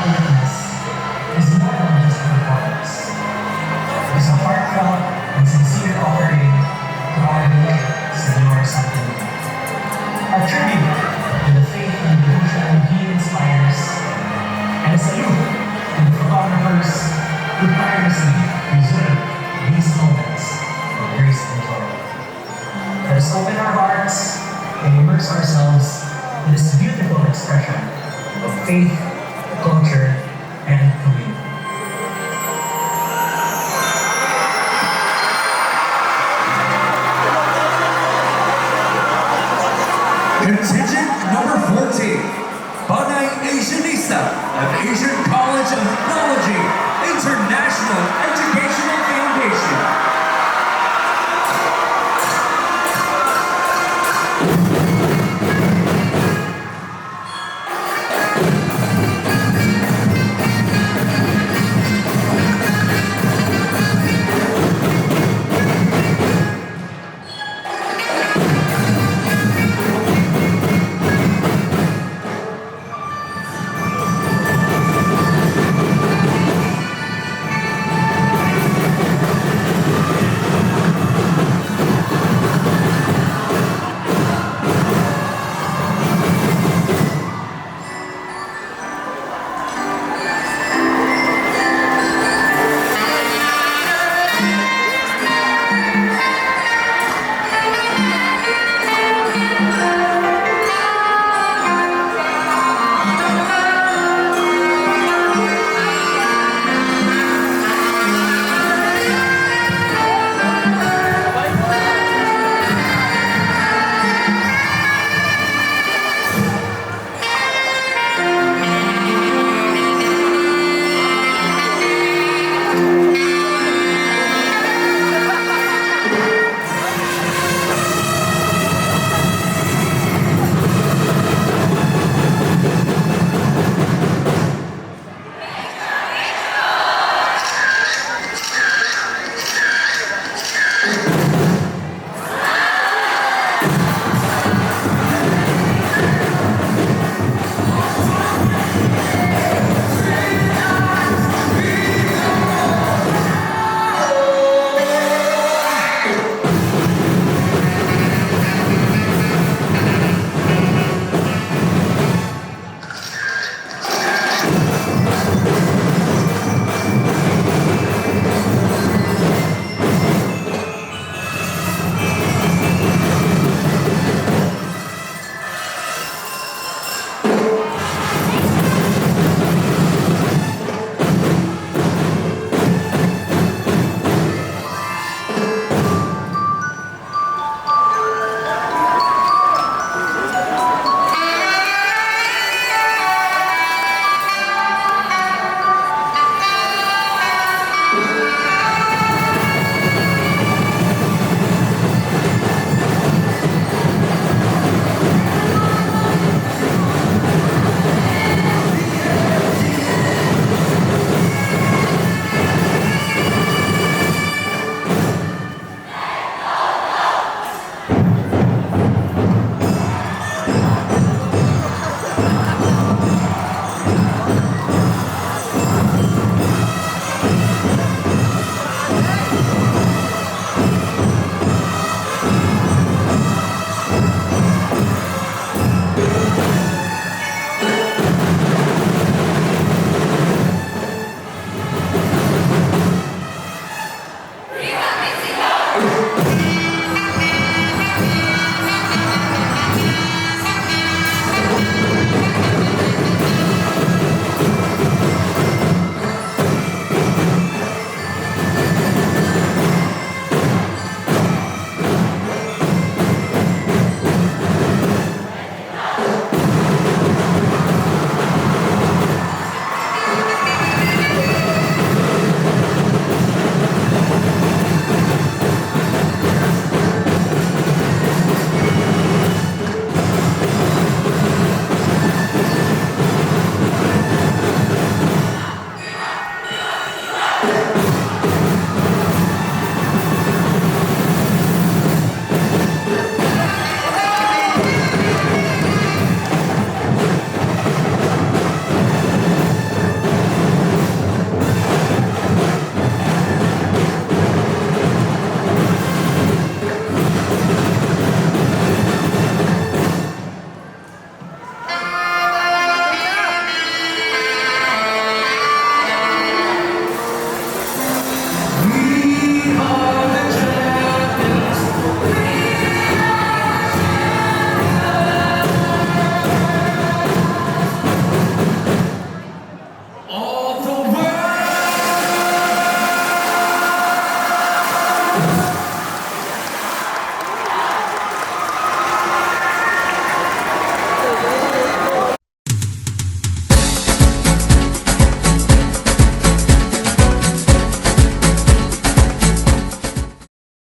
witness is more than just a performance. It is a heartfelt and sincere offering to our beloved Senor Santo. A tribute to the faith and devotion he inspires, and a salute to the photographers who tirelessly preserve these moments of grace and joy. Let us open our hearts and immerse ourselves in this beautiful expression of faith, culture, and community. Contingent number 14, Banay Asianista of Asian College of Technology International Educational Foundation.